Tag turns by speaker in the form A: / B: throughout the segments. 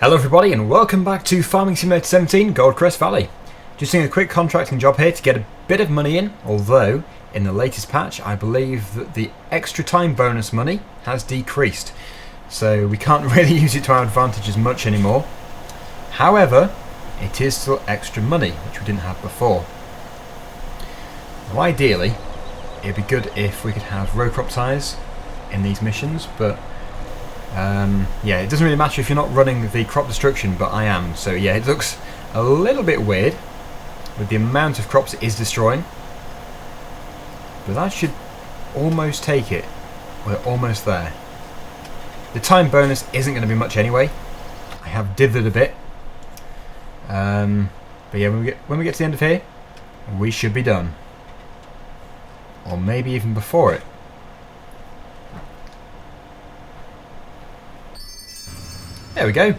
A: Hello everybody and welcome back to Farming Simulator 17 Goldcrest Valley. Just doing a quick contracting job here to get a bit of money in, although in the latest patch I believe that the extra time bonus money has decreased, so we can't really use it to our advantage as much anymore. However, it is still extra money, which we didn't have before. Now, ideally, it'd be good if we could have row crop tyres in these missions, but yeah, it doesn't really matter if you're not running the crop destruction, but I am, so yeah, it looks a little bit weird with the amount of crops it is destroying, but that should almost take it. We're almost there. The time bonus isn't going to be much anyway. I have dithered a bit, but yeah, when we get to the end of here, we should be done, or maybe even before it. There we go.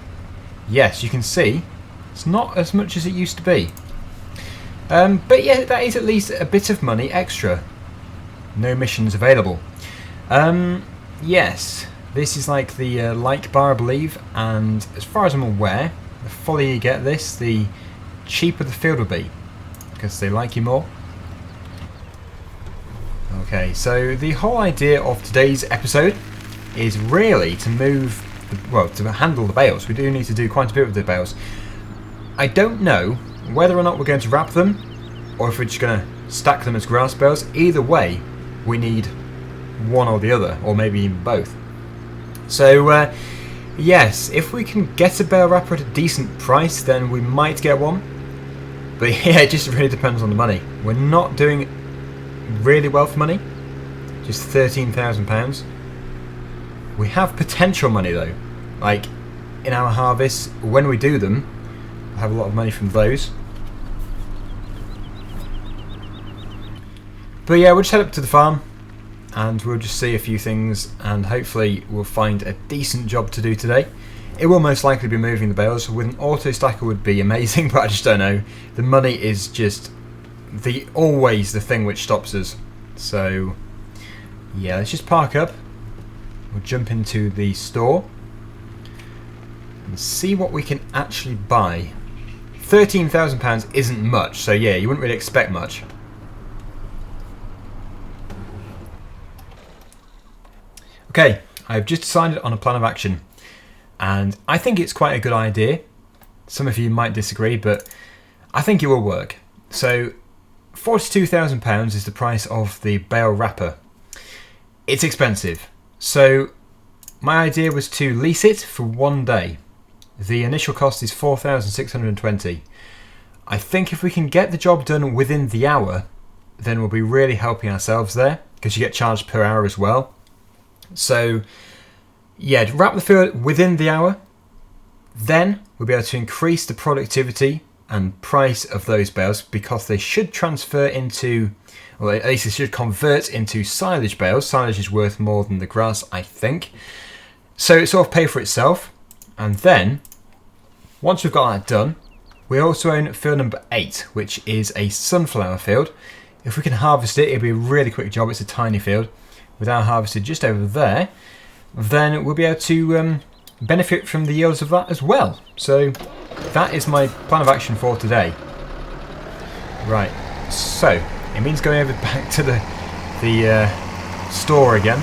A: Yes, you can see it's not as much as it used to be. But yeah, that is at least a bit of money extra. No missions available. Yes, this is like the like bar, I believe, and as far as I'm aware, the fuller you get this, the cheaper the field will be, because they like you more. Okay, so the whole idea of today's episode is really to move, well, to handle the bales. We do need to do quite a bit with the bales. I don't know whether or not we're going to wrap them or if we're just going to stack them as grass bales. Either way, we need one or the other, or maybe even both. So yes, if we can get a bale wrapper at a decent price, then we might get one. But yeah, it just really depends on the money. We're not doing really well for money, just £13,000. We have potential money though, like in our harvests, when we do them, we have a lot of money from those. But yeah, we'll just head up to the farm and we'll just see a few things, and hopefully we'll find a decent job to do today. It will most likely be moving the bales. With an auto stacker would be amazing, but I just don't know. The money is just always the thing which stops us. So yeah, let's just park up. We'll jump into the store and see what we can actually buy. £13,000 isn't much, so yeah, you wouldn't really expect much. Okay, I've just decided on a plan of action, and I think it's quite a good idea. Some of you might disagree, but I think it will work. So £42,000 is the price of the bale wrapper. It's expensive. So my idea was to lease it for 1 day. The initial cost is $4,620. I think if we can get the job done within the hour, then we'll be really helping ourselves there, because you get charged per hour as well. So yeah, to wrap the field within the hour, then we'll be able to increase the productivity and price of those bales, because they should transfer into, well, at least it should convert into silage bales. Silage is worth more than the grass, I think. So it sort of pay for itself. And then, once we've got that done, we also own field number 8, which is a sunflower field. If we can harvest it, it'll be a really quick job. It's a tiny field. With our harvested just over there, then we'll be able to benefit from the yields of that as well. So that is my plan of action for today. Right, so it means going over back to the store again.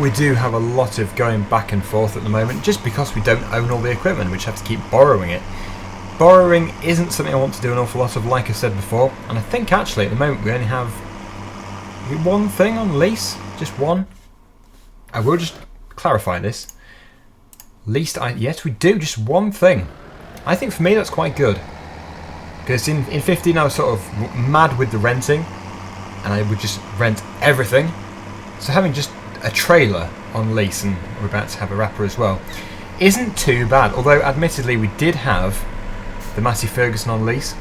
A: We do have a lot of going back and forth at the moment, just because we don't own all the equipment. We just have to keep borrowing it. Borrowing isn't something I want to do an awful lot of, like I said before, and I think actually at the moment we only have one thing on lease, just one. I will just clarify this. Yes, we do, just one thing. I think for me that's quite good, because in 15 I was sort of mad with the renting, and I would just rent everything. So having just a trailer on lease, and we're about to have a wrapper as well, isn't too bad. Although admittedly we did have the Massey Ferguson on lease,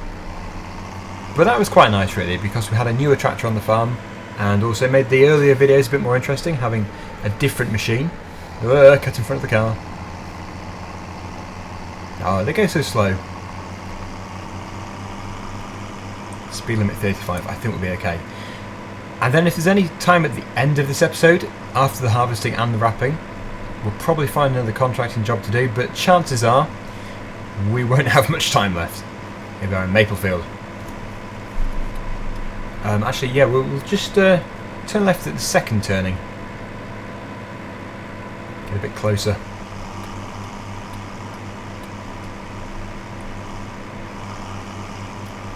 A: but that was quite nice really, because we had a newer tractor on the farm, and also made the earlier videos a bit more interesting, having a different machine. Cut in front of the car. Oh, they go so slow. Speed limit 35, I think we'll be okay. And then if there's any time at the end of this episode, after the harvesting and the wrapping, we'll probably find another contracting job to do, but chances are we won't have much time left. Here we are in Maplefield. Actually, yeah, we'll just turn left at the second turning. Get a bit closer.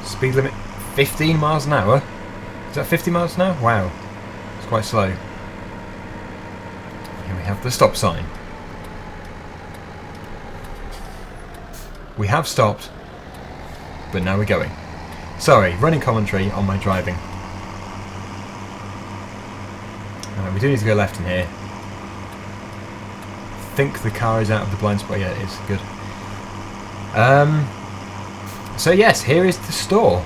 A: Speed limit 15 miles an hour. Is that 50 miles an hour? Wow, it's quite slow. Here we have the stop sign. We have stopped, but now we're going. Sorry, running commentary on my driving. We do need to go left in here. I think the car is out of the blind spot. Yeah, it is. Good. So yes, here is the store.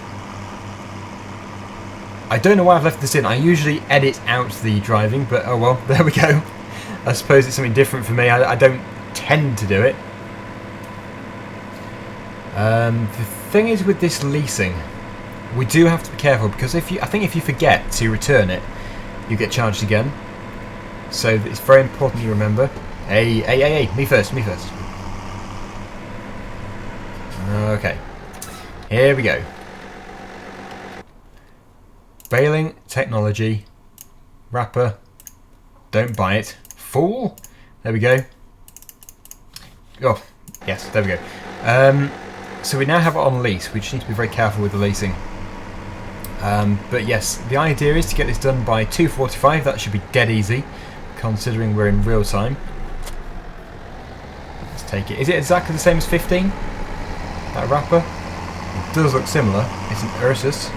A: I don't know why I've left this in. I usually edit out the driving, but oh well, there we go. I suppose it's something different for me. I don't tend to do it. The thing is with this leasing, we do have to be careful because I think if you forget to return it, you get charged again. So it's very important you remember. Hey, me first. Okay, here we go. Baling technology, wrapper, don't buy it, fool. There we go. Oh, yes, there we go. So we now have it on lease. We just need to be very careful with the leasing. But yes, the idea is to get this done by 2:45. That should be dead easy, considering we're in real time. Let's take it. Is it exactly the same as 15? That wrapper? It does look similar. It's an Ursus.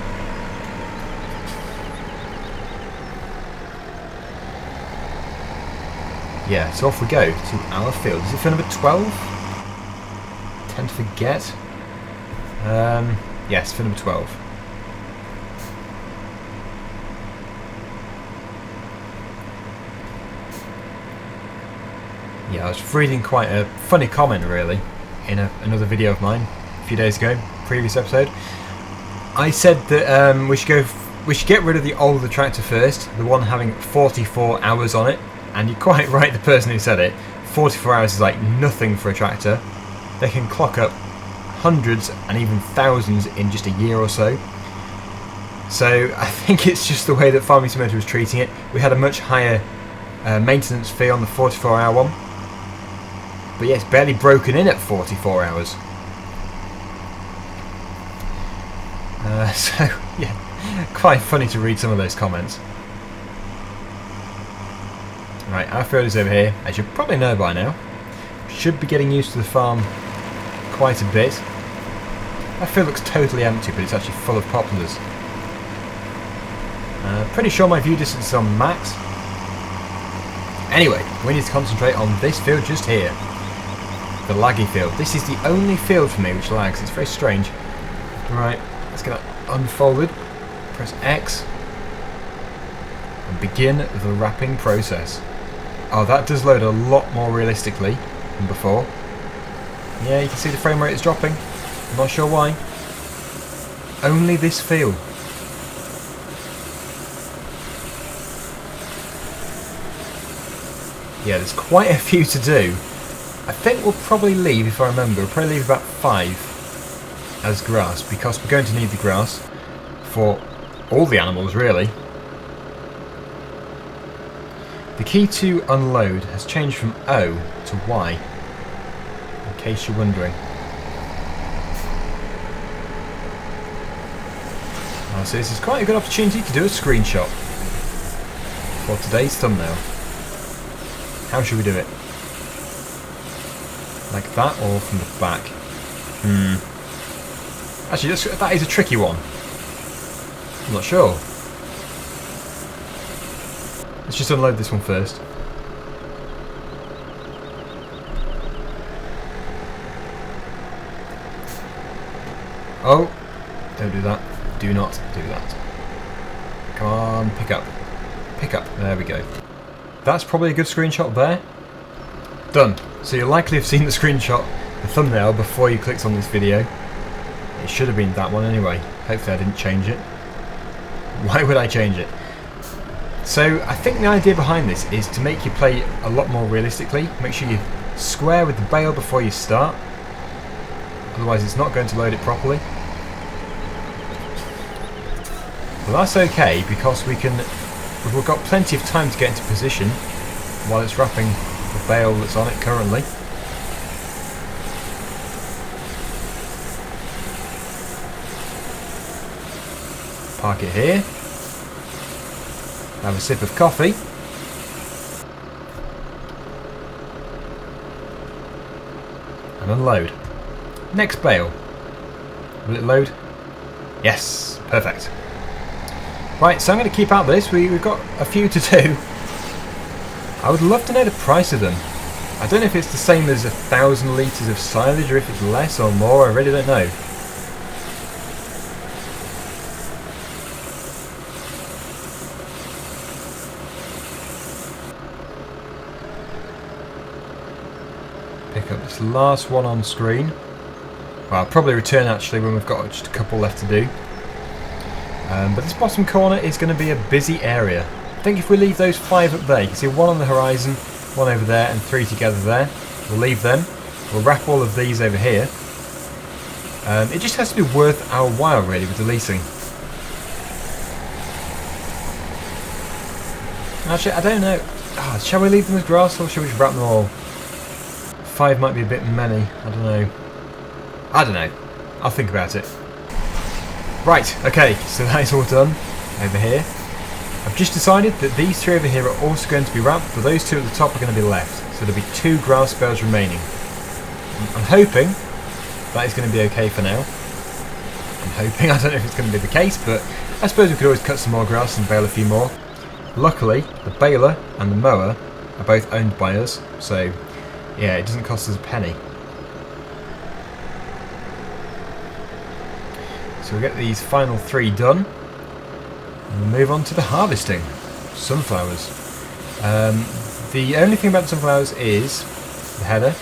A: Yeah, so off we go to our field. Is it for number 12? Tend to forget. Yes, for number 12. Yeah, I was reading quite a funny comment really in another video of mine a few days ago, previous episode. I said that we should get rid of the older tractor first, the one having 44 hours on it. And you're quite right, the person who said it. 44 hours is like nothing for a tractor. They can clock up hundreds and even thousands in just a year or so. So I think it's just the way that Farming Simulator was treating it. We had a much higher maintenance fee on the 44-hour one. But yeah, it's barely broken in at 44 hours. So yeah, quite funny to read some of those comments. Right, our field is over here, as you probably know by now. Should be getting used to the farm quite a bit. That field looks totally empty, but it's actually full of poplars. Pretty sure my view distance is on max. Anyway, we need to concentrate on this field just here. The laggy field. This is the only field for me which lags. It's very strange. Right, let's get that unfolded. Press X. And begin the wrapping process. Oh, that does load a lot more realistically than before. Yeah, you can see the frame rate is dropping. I'm not sure why. Only this field. Yeah, there's quite a few to do. I think we'll probably leave, if I remember, we'll probably leave about 5 as grass, because we're going to need the grass for all the animals, really. The key to unload has changed from O to Y, in case you're wondering. So this is quite a good opportunity to do a screenshot for today's thumbnail. How should we do it? Like that or from the back? Actually, that is a tricky one. I'm not sure. Let's just unload this one first. Oh, don't do that. Do not do that. Come on, pick up. Pick up. There we go. That's probably a good screenshot there. Done. So you'll likely have seen the screenshot, the thumbnail, before you clicked on this video. It should have been that one anyway. Hopefully I didn't change it. Why would I change it? So I think the idea behind this is to make you play a lot more realistically. Make sure you square with the bale before you start, otherwise it's not going to load it properly. But that's okay, because we've got plenty of time to get into position while it's wrapping the bale that's on it currently. Park it here. Have a sip of coffee. And unload. Next bale. Will it load? Yes, perfect. Right, so I'm going to keep out this. We've got a few to do. I would love to know the price of them. I don't know if it's the same as 1,000 litres of silage or if it's less or more. I really don't know. Pick up this last one on screen. Well, I'll probably return actually when we've got just a couple left to do. But this bottom corner is going to be a busy area. I think if we leave those 5 up there, you can see 1 on the horizon, 1 over there and 3 together there. We'll leave them. We'll wrap all of these over here. It just has to be worth our while really with the leasing. Actually, I don't know. Shall we leave them as grass or shall we just wrap them all? 5 might be a bit many. I don't know. I'll think about it. Right, okay, so that is all done over here. I've just decided that these 3 over here are also going to be wrapped, but those 2 at the top are going to be left. So there'll be 2 grass bales remaining. I'm hoping that is going to be okay for now. I'm hoping, I don't know if it's going to be the case, but I suppose we could always cut some more grass and bale a few more. Luckily, the baler and the mower are both owned by us, so yeah, it doesn't cost us a penny. So we'll get these final 3 done, and we'll move on to the harvesting. Sunflowers. The only thing about the sunflowers is the header.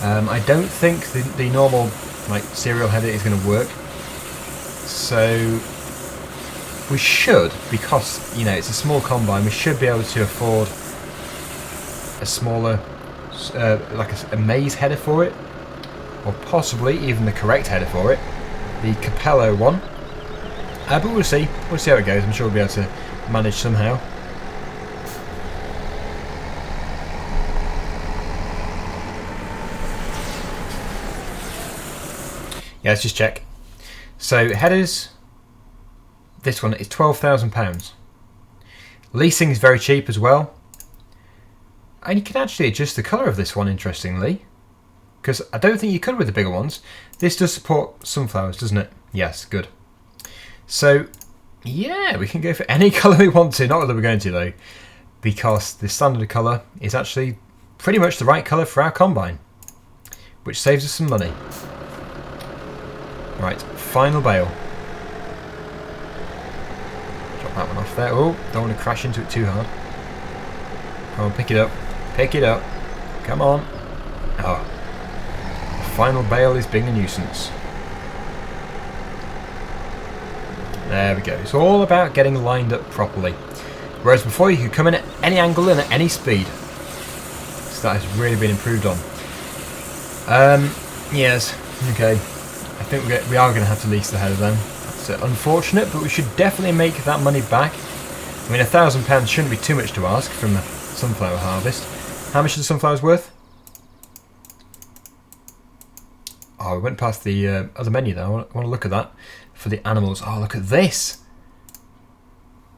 A: I don't think the normal cereal header is going to work. So we should, because it's a small combine, we should be able to afford a smaller, like a maize header for it, or possibly even the correct header for it. The Capello one. But we'll see. We'll see how it goes. I'm sure we'll be able to manage somehow. Yeah, let's just check. So headers. This one is £12,000. Leasing is very cheap as well. And you can actually adjust the colour of this one, interestingly. Because I don't think you could with the bigger ones. This does support sunflowers, doesn't it? Yes, good. So, yeah, we can go for any colour we want to. Not that we're going to, though. Because the standard colour is actually pretty much the right colour for our combine. Which saves us some money. Right, final bale. Drop that one off there. Oh, don't want to crash into it too hard. Come on, pick it up. Pick it up. Come on. Oh. Final bale is being a nuisance. There we go. It's all about getting lined up properly. Whereas before you could come in at any angle and at any speed. So that has really been improved on. Yes. Okay. I think we are going to have to lease the header then. That's unfortunate, but we should definitely make that money back. I mean, £1,000 shouldn't be too much to ask from a sunflower harvest. How much are the sunflowers worth? Oh, we went past the other menu there. I want to look at that for the animals. Oh, look at this.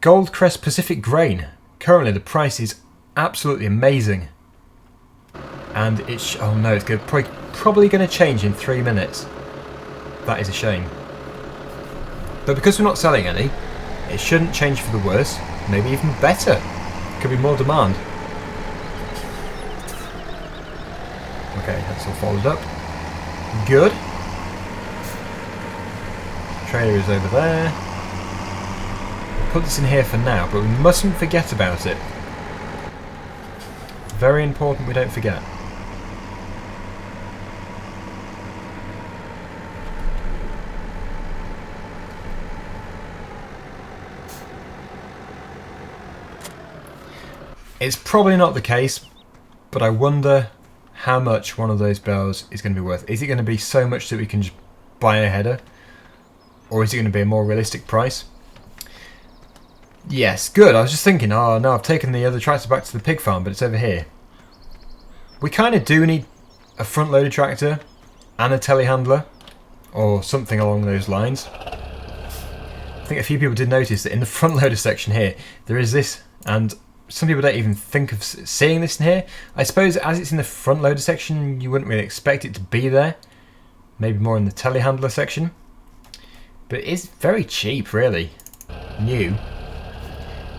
A: Goldcrest Pacific Grain. Currently, the price is absolutely amazing. And it's... oh no, it's probably going to change in 3 minutes. That is a shame. But because we're not selling any, it shouldn't change for the worse. Maybe even better. Could be more demand. Okay, that's all folded up. Good. Trailer is over there. We'll put this in here for now, but we mustn't forget about it. Very important we don't forget. It's probably not the case, but I wonder how much one of those bales is going to be worth. Is it going to be so much that we can just buy a header? Or is it going to be a more realistic price? Yes, good. I was just thinking, oh no, I've taken the other tractor back to the pig farm, but it's over here. We kind of do need a front loader tractor and a telehandler, or something along those lines. I think a few people did notice that in the front loader section here, there is this, and some people don't even think of seeing this in here. I suppose as it's in the front loader section, you wouldn't really expect it to be there. Maybe more in the telehandler section. But it's very cheap, really. New.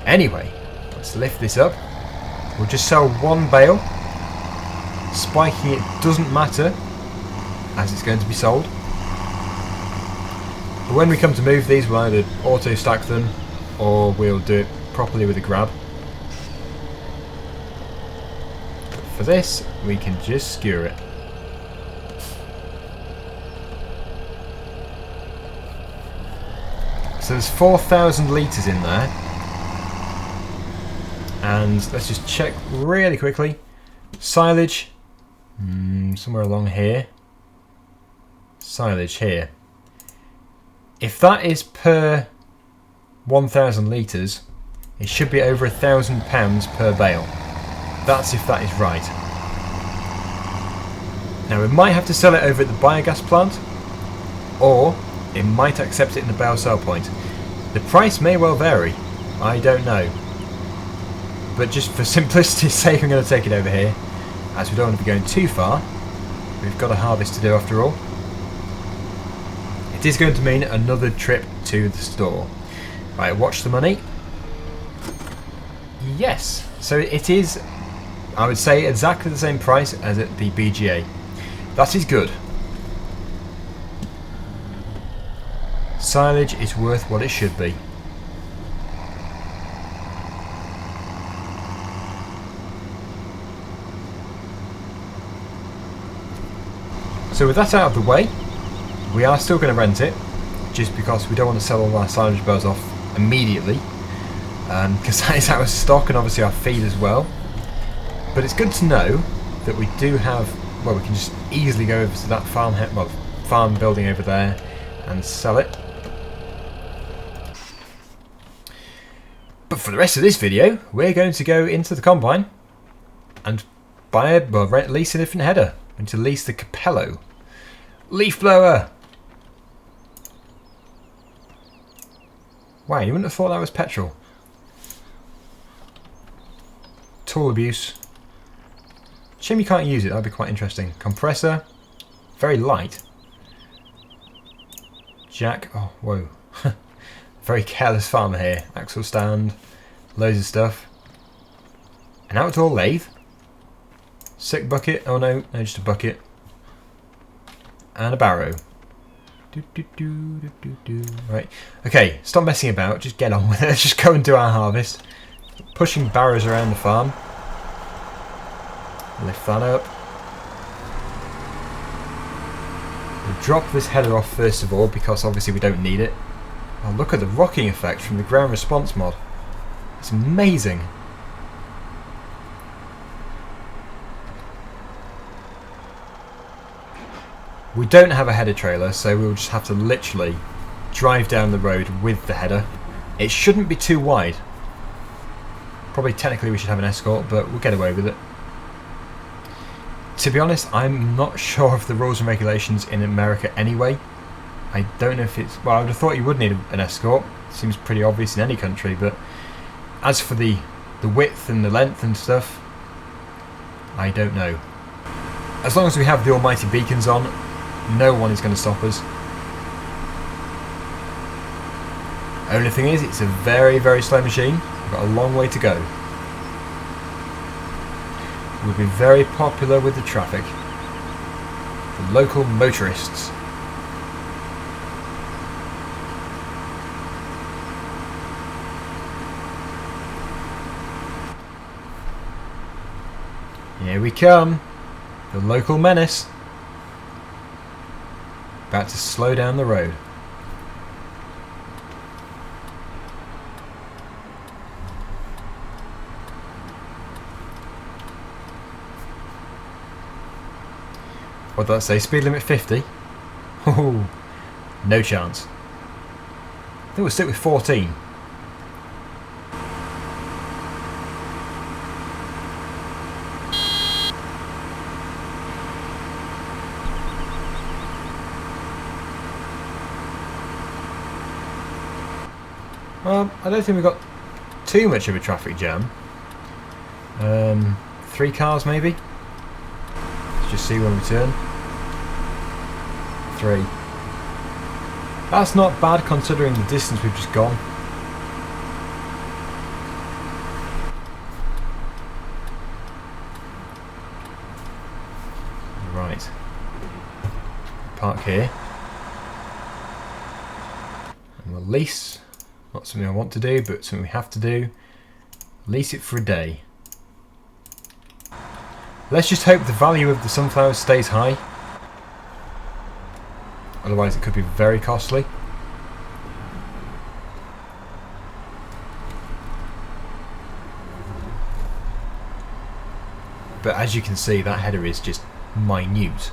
A: Anyway, let's lift this up. We'll just sell one bale. Spiking it doesn't matter, as it's going to be sold. But when we come to move these, we'll either auto stack them, or we'll do it properly with a grab. But for this, we can just skewer it. So there's 4,000 litres in there. And let's just check really quickly. Silage, somewhere along here. Silage here. If that is per 1,000 litres, it should be over £1,000 per bale. That's if that is right. Now we might have to sell it over at the biogas plant, or it might accept it in the bale sell point. The price may well vary, I don't know. But just for simplicity's sake, I'm going to take it over here, as we don't want to be going too far. We've got a harvest to do after all. It is going to mean another trip to the store. Right, watch the money. Yes, so it is, I would say, exactly the same price as at the BGA. That is good. Silage is worth what it should be. So with that out of the way, we are still going to rent it, just because we don't want to sell all our silage bales off immediately, because that is out of stock and obviously our feed as well. But it's good to know that we do have, well, we can just easily go over to that farm building over there and sell it. But for the rest of this video, we're going to go into the combine and lease a different header. We're going to lease the Capello leaf blower. Wow, you wouldn't have thought that was petrol. Tool abuse. Shame you can't use it, that'd be quite interesting. Compressor, very light. Jack, oh, whoa. Very careless farmer here. Axle stand, loads of stuff. An outdoor lathe. Sick bucket, oh no, just a bucket. And a barrow. Right, okay, stop messing about, just get on with it. Let's just go and do our harvest. Pushing barrows around the farm. Lift that up. We'll drop this header off first of all, because obviously we don't need it. Oh, look at the rocking effect from the ground response mod. It's amazing. We don't have a header trailer, so we'll just have to literally drive down the road with the header. It shouldn't be too wide. Probably technically we should have an escort, but we'll get away with it. To be honest, I'm not sure of the rules and regulations in America anyway. I don't know if it's... well, I would have thought you would need an escort. It seems pretty obvious in any country, but as for the width and the length and stuff, I don't know. As long as we have the almighty beacons on, no one is going to stop us. Only thing is, it's a very, very slow machine. We've got a long way to go. We'll be very popular with the traffic. The local motorists. Here we come. The local menace. About to slow down the road. What did that say? Speed limit 50? Oh, no chance. I think we'll stick with 14. Well, I don't think we've got too much of a traffic jam. 3 cars maybe? Let's just see when we turn. 3. That's not bad considering the distance we've just gone. Right. Park here. And we'll lease. Not something I want to do, but something we have to do. Lease it for a day. Let's just hope the value of the sunflowers stays high. Otherwise it could be very costly. But as you can see, that header is just minute.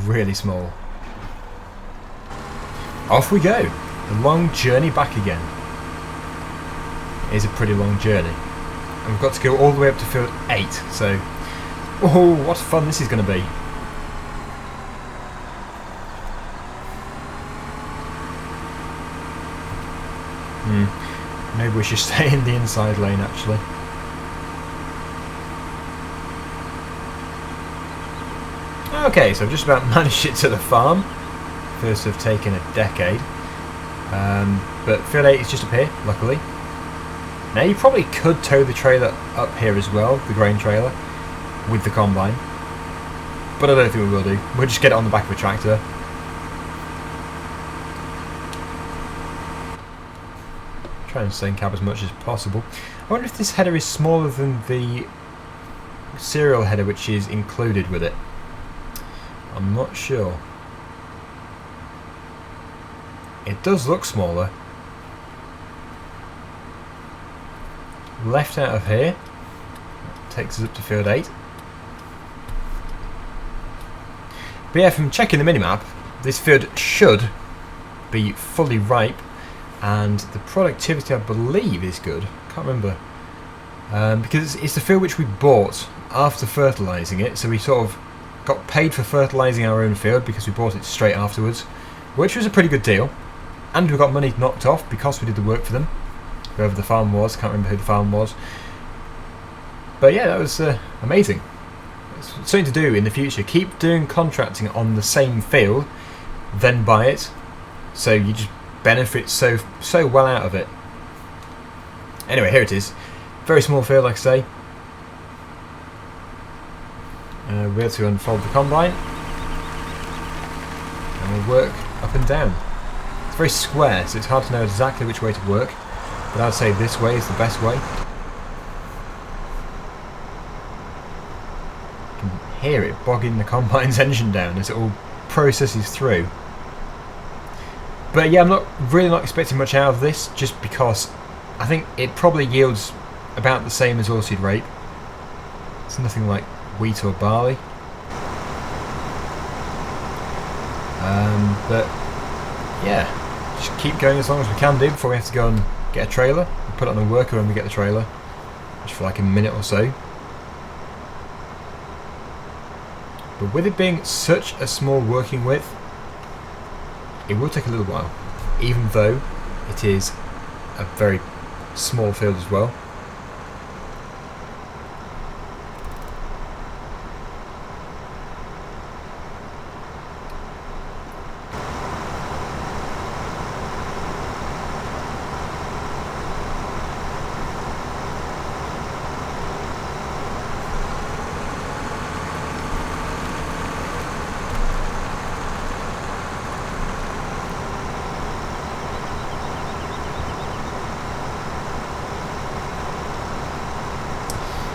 A: Really small. Off we go. The long journey back again. It is a pretty long journey. And we've got to go all the way up to field 8, so... Oh, what fun this is going to be. Maybe we should stay in the inside lane actually. Okay, so I've just about managed it to the farm. First have taken a decade. But field 8 is just up here, luckily. Now you probably could tow the trailer up here as well, the grain trailer, with the combine. But I don't think we will do. We'll just get it on the back of a tractor. Try and stay in cab as much as possible. I wonder if this header is smaller than the serial header which is included with it. I'm not sure. It does look smaller. Left out of here. Takes us up to field 8. But yeah, from checking the minimap, this field should be fully ripe, and the productivity I believe is good. Can't remember. Because it's the field which we bought after fertilising it, so we sort of got paid for fertilising our own field because we bought it straight afterwards, which was a pretty good deal. And we got money knocked off because we did the work for them. Whoever the farm was, can't remember who the farm was. But yeah, that was amazing. It's something to do in the future. Keep doing contracting on the same field, then buy it, so you just benefit so well out of it. Anyway, here it is. Very small field, like I say. We're able to unfold the combine, and we'll work up and down. It's very square, so it's hard to know exactly which way to work, but I'd say this way is the best way. You can hear it bogging the combine's engine down as it all processes through. But yeah, I'm really not expecting much out of this, just because I think it probably yields about the same as oilseed rape. It's nothing like wheat or barley. But yeah, just keep going as long as we can do before we have to go and get a trailer. We'll put it on a worker when we get the trailer, just for like a minute or so. But with it being such a small working width, it will take a little while, even though it is a very small field as well.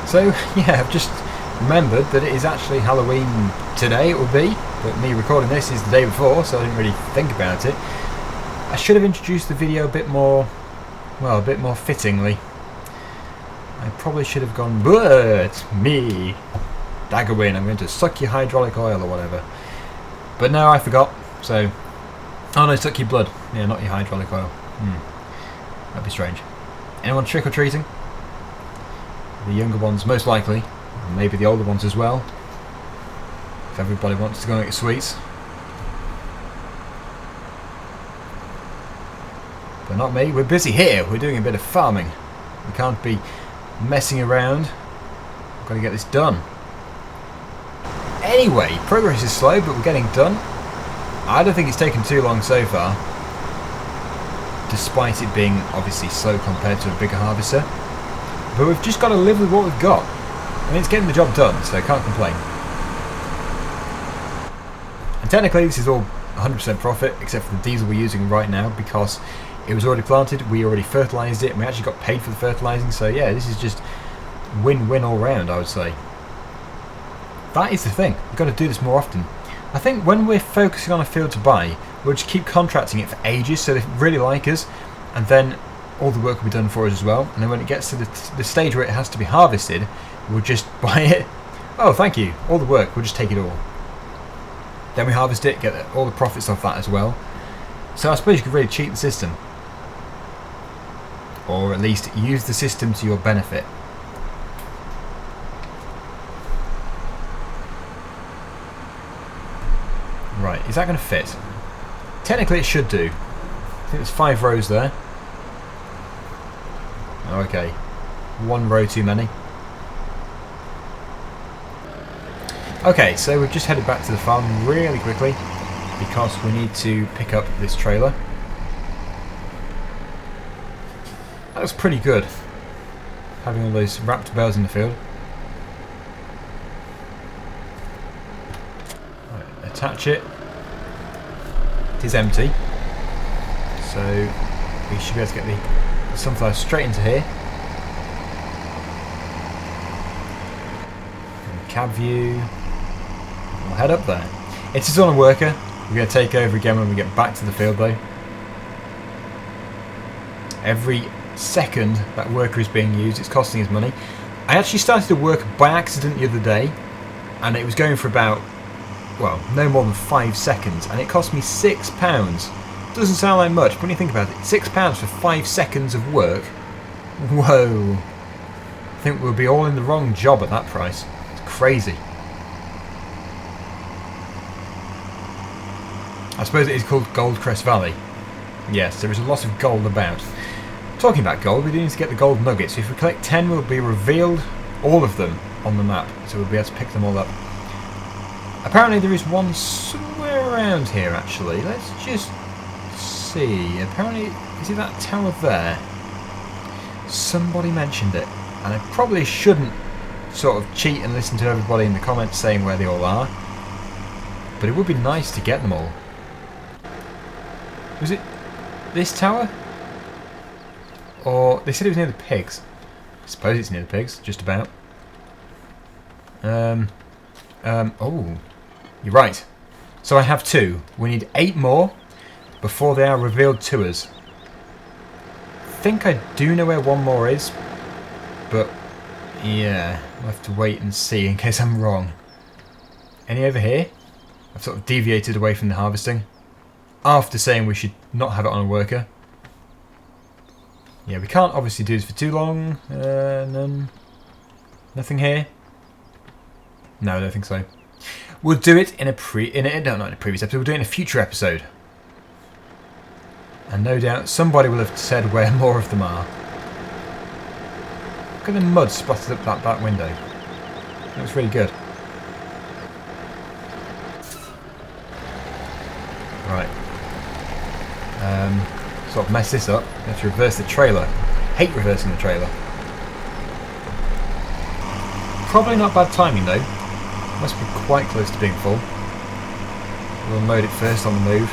A: So yeah, I've just remembered that it is actually Halloween today, it will be, but me recording this is the day before, so I didn't really think about it. I should have introduced the video a bit more, well, a bit more fittingly. I probably should have gone, but me. Dagger in, I'm going to suck your hydraulic oil or whatever. But no, I forgot. So, oh no, suck your blood. Yeah, not your hydraulic oil. That'd be strange. Anyone trick-or-treating? The younger ones most likely. And maybe the older ones as well. If everybody wants to go and get sweets. But not me. We're busy here. We're doing a bit of farming. We can't be messing around. We've got to get this done. Anyway, progress is slow, but we're getting done. I don't think it's taken too long so far. Despite it being obviously slow compared to a bigger harvester. But we've just got to live with what we've got. I mean, it's getting the job done, so I can't complain. And technically this is all 100% profit, except for the diesel we're using right now, because it was already planted, we already fertilised it, and we actually got paid for the fertilising, so yeah, this is just win-win all round, I would say. That is the thing, we've got to do this more often. I think when we're focusing on a field to buy, we'll just keep contracting it for ages, so they really like us, and then all the work will be done for us as well, and then when it gets to the stage where it has to be harvested, we'll just buy it. Oh, thank you, all the work, we'll just take it all. Then we harvest it, get all the profits off that as well. So I suppose you could really cheat the system. Or at least use the system to your benefit. Right, is that going to fit? Technically it should do. I think there's 5 rows there. Oh, okay. 1 row too many. Okay, so we've just headed back to the farm really quickly because we need to pick up this trailer. That was pretty good, having all those wrapped bales in the field. Right, attach it. It is empty, so we should be able to get the sunflower straight into here. And cab view. We'll head up there. It is on a worker. We're going to take over again when we get back to the field though. Every second that worker is being used, it's costing us money. I actually started a work by accident the other day, and it was going for about, well, no more than 5 seconds, and it cost me £6. Doesn't sound like much, but when you think about it, £6 for 5 seconds of work. Whoa. I think we'll be all in the wrong job at that price. It's crazy. I suppose it is called Goldcrest Valley. Yes, there is a lot of gold about. Talking about gold, we do need to get the gold nuggets. If we collect 10, we'll be revealed all of them on the map, so we'll be able to pick them all up. Apparently there is one somewhere around here, actually. Let's just see. Apparently, is it that tower there? Somebody mentioned it, and I probably shouldn't sort of cheat and listen to everybody in the comments saying where they all are, but it would be nice to get them all. Was it this tower? Or they said it was near the pigs. I suppose it's near the pigs, just about. Oh, you're right. So I have 2. We need 8 more before they are revealed to us. I think I do know where 1 more is, but yeah, we'll have to wait and see in case I'm wrong. Any over here? I've sort of deviated away from the harvesting after saying we should not have it on a worker. Yeah, we can't obviously do this for too long. None. Nothing here. No, I don't think so. We'll do it in a not in a previous episode. We'll do it in a future episode. And no doubt somebody will have said where more of them are. Look at the mud spotted up that back window. That looks really good. Right. Sort of mess this up. We have to reverse the trailer. Hate reversing the trailer. Probably not bad timing though. Must be quite close to being full. We'll load it first on the move.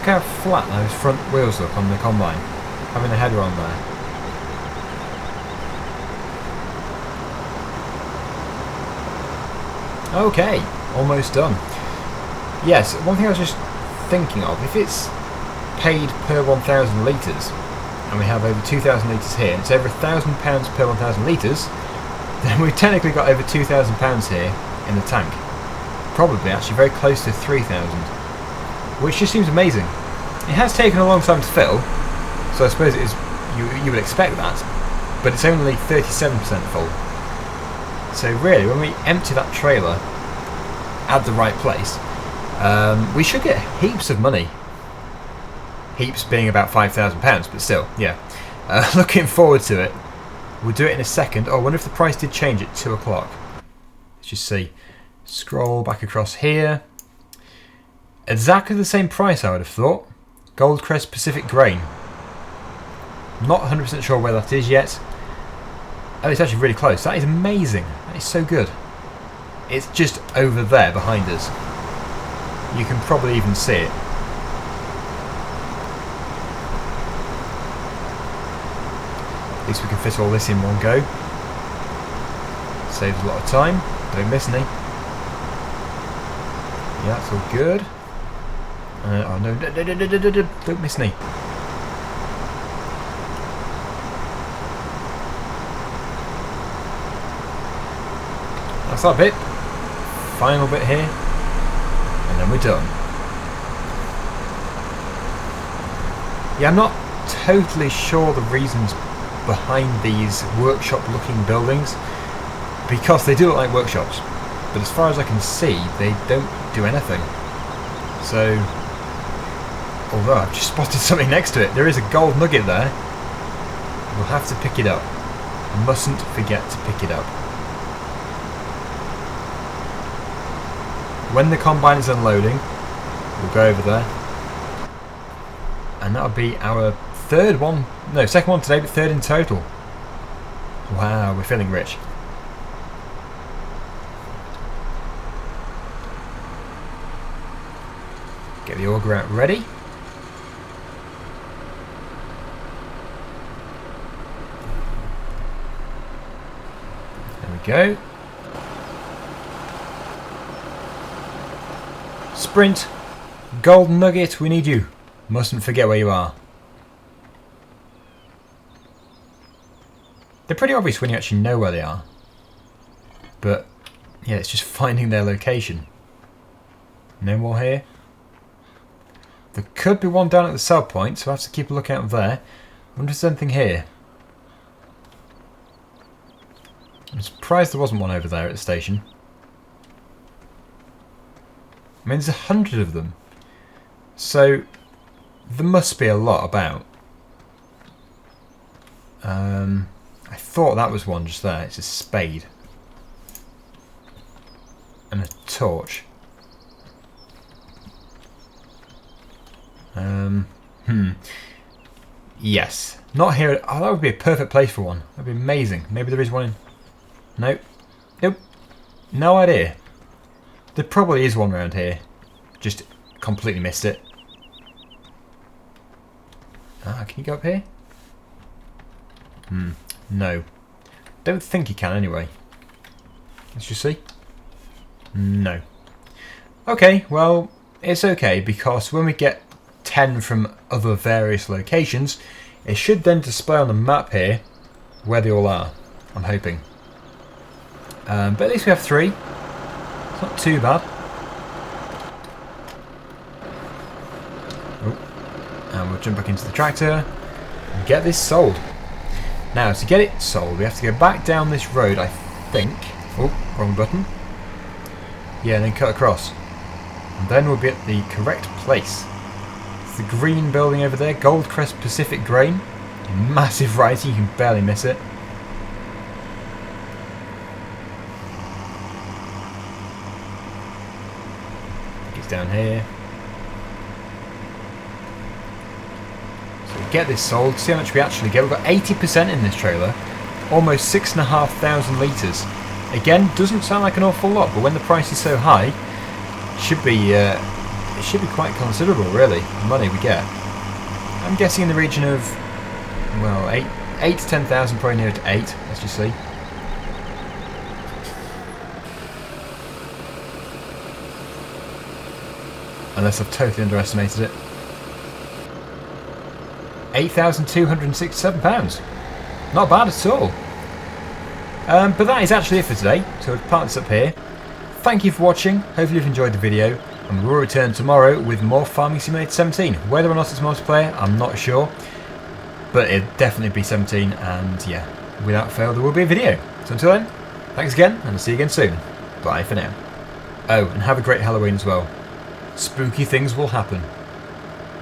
A: Look how flat those front wheels look on the combine, having the header on there. Okay, almost done. Yes, one thing I was just thinking of, if it's paid per 1,000 litres, and we have over 2,000 litres here, and it's over £1,000 per 1,000 litres, then we've technically got over £2,000 here in the tank. Probably actually very close to 3,000, which just seems amazing. It has taken a long time to fill, so I suppose it is, you would expect that, but it's only 37% full. So really, when we empty that trailer at the right place, we should get heaps of money. Heaps being about £5,000, but still, yeah. Looking forward to it. We'll do it in a second. Oh, I wonder if the price did change at 2 o'clock. Let's just see. Scroll back across here. Exactly the same price, I would have thought. Goldcrest Pacific Grain. Not 100% sure where that is yet. Oh, it's actually really close. That is amazing. That is so good. It's just over there behind us. You can probably even see it. At least we can fit all this in one go. Saves a lot of time. Don't miss any. Yeah, that's all good. Oh no, don't miss any. That's that bit. Final bit here. And then we're done. Yeah, I'm not totally sure the reasons behind these workshop looking buildings, because they do look like workshops, but as far as I can see they don't do anything. So, although I've just spotted something next to it, there is a gold nugget there. We'll have to pick it up. Mustn't forget to pick it up. When the combine is unloading, we'll go over there, and that'll be our third one, no, second one today, but third in total. Wow, we're feeling rich. Get the auger out ready. There we go. Sprint, gold nugget, we need you. Mustn't forget where you are. They're pretty obvious when you actually know where they are. But, yeah, it's just finding their location. No more here. There could be one down at the sell point, so I have to keep a lookout there. I wonder if there's anything here. I'm surprised there wasn't one over there at the station. I mean, there's 100 of them. So, there must be a lot about. I thought that was one just there. It's a spade. And a torch. Yes. Not here. Oh, that would be a perfect place for one. That'd be amazing. Maybe there is one in... Nope. Nope. No idea. There probably is one around here. Just completely missed it. Ah, can you go up here? No. Don't think you can anyway. Let's just see. No. Okay, well, it's okay, because when we get 10 from other various locations, it should then display on the map here where they all are. I'm hoping. But at least we have 3. It's not too bad. Oh. And we'll jump back into the tractor and get this sold. Now, to get it sold, we have to go back down this road, I think. Oh, wrong button. Yeah, and then cut across. And then we'll be at the correct place. It's the green building over there, Goldcrest Pacific Grain. Massive writing, you can barely miss it. It's down here. So we get this sold, see how much we actually get. We've got 80% in this trailer, almost 6,500 litres. Again, doesn't sound like an awful lot, but when the price is so high, should be it should be quite considerable, really, the money we get. I'm guessing in the region of, well, 8 to 10,000, probably near to 8, let's just see. Unless I've totally underestimated it. £8,267. Not bad at all. But that is actually it for today, so we'll park this up here. Thank you for watching, hopefully you've enjoyed the video, and we will return tomorrow with more Farming Simulator 17. Whether or not it's multiplayer, I'm not sure, but it'll definitely be 17, and yeah, without fail there will be a video. So until then, thanks again, and I'll see you again soon. Bye for now. Oh, and have a great Halloween as well. Spooky things will happen.